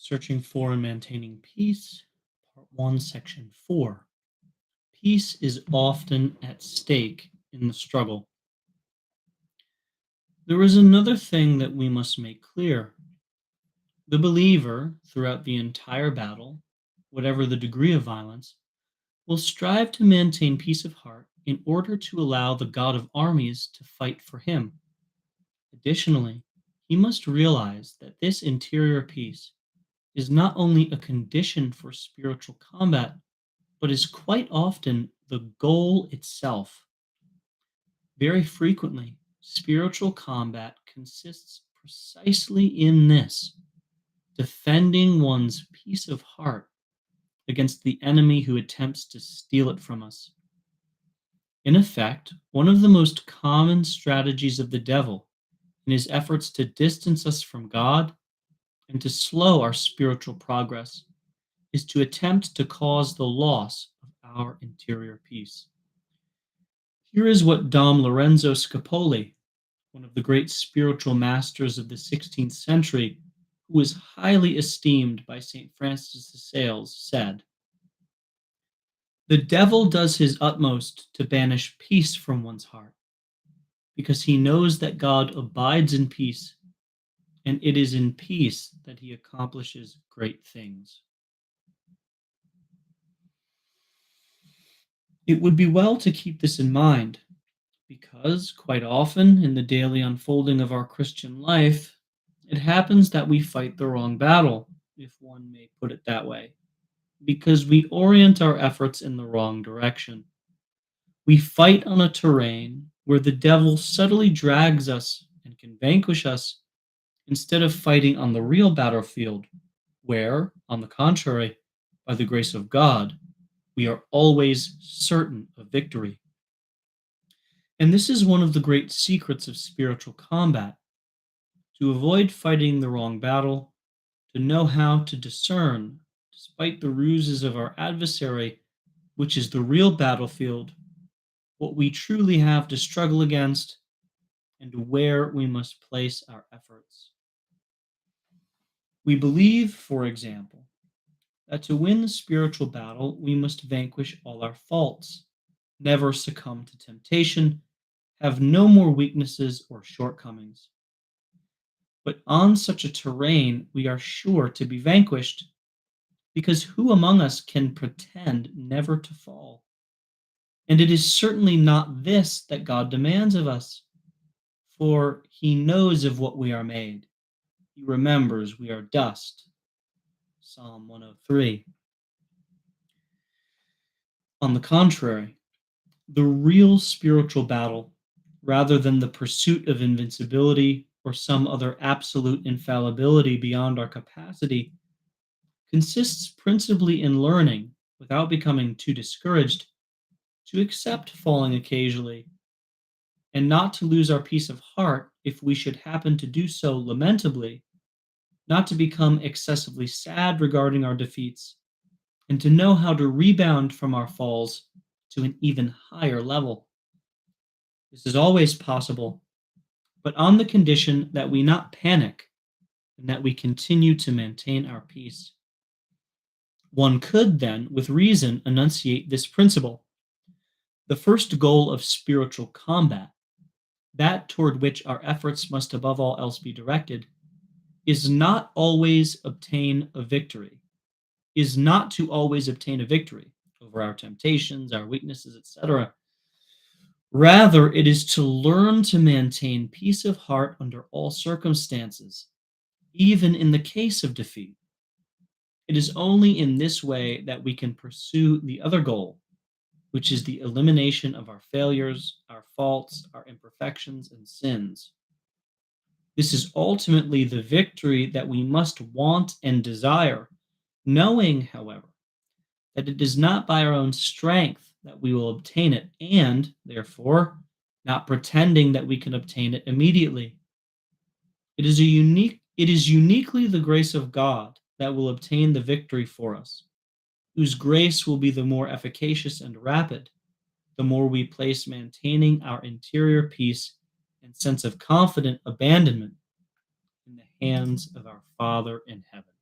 Searching for and Maintaining Peace, Part 1, Section 4. Peace is often at stake in the struggle. There is another thing that we must make clear. The believer, throughout the entire battle, whatever the degree of violence, will strive to maintain peace of heart in order to allow the God of armies to fight for him. Additionally, he must realize that this interior peace is not only a condition for spiritual combat, but is quite often the goal itself. Very frequently, spiritual combat consists precisely in this: defending one's peace of heart against the enemy who attempts to steal it from us. In effect, one of the most common strategies of the devil in his efforts to distance us from God and to slow our spiritual progress is to attempt to cause the loss of our interior peace. Here is what Dom Lorenzo Scapoli, one of the great spiritual masters of the 16th century, who was highly esteemed by St. Francis de Sales, said: "The devil does his utmost to banish peace from one's heart, because he knows that God abides in peace, and it is in peace that he accomplishes great things." It would be well to keep this in mind, because quite often in the daily unfolding of our Christian life, it happens that we fight the wrong battle, if one may put it that way, because we orient our efforts in the wrong direction. We fight on a terrain where the devil subtly drags us and can vanquish us, instead of fighting on the real battlefield, where, on the contrary, by the grace of God, we are always certain of victory. And this is one of the great secrets of spiritual combat: to avoid fighting the wrong battle, to know how to discern, despite the ruses of our adversary, which is the real battlefield, what we truly have to struggle against, and where we must place our efforts. We believe, for example, that to win the spiritual battle, we must vanquish all our faults, never succumb to temptation, have no more weaknesses or shortcomings. But on such a terrain, we are sure to be vanquished, because who among us can pretend never to fall? And it is certainly not this that God demands of us, for he knows of what we are made. He remembers we are dust. Psalm 103. On the contrary, the real spiritual battle, rather than the pursuit of invincibility or some other absolute infallibility beyond our capacity, consists principally in learning, without becoming too discouraged, to accept falling occasionally, and not to lose our peace of heart if we should happen to do so lamentably, not to become excessively sad regarding our defeats, and to know how to rebound from our falls to an even higher level. This is always possible, but on the condition that we not panic and that we continue to maintain our peace. One could then, with reason, enunciate this principle: the first goal of spiritual combat, that toward which our efforts must above all else be directed, is not to always obtain a victory over our temptations, our weaknesses, etc. Rather, it is to learn to maintain peace of heart under all circumstances, even in the case of defeat. It is only in this way that we can pursue the other goal, which is the elimination of our failures, our faults, our imperfections, and sins. This is ultimately the victory that we must want and desire, knowing, however, that it is not by our own strength that we will obtain it, and, therefore, not pretending that we can obtain it immediately. It is uniquely the grace of God that will obtain the victory for us, whose grace will be the more efficacious and rapid, the more we place maintaining our interior peace and sense of confident abandonment in the hands of our Father in heaven.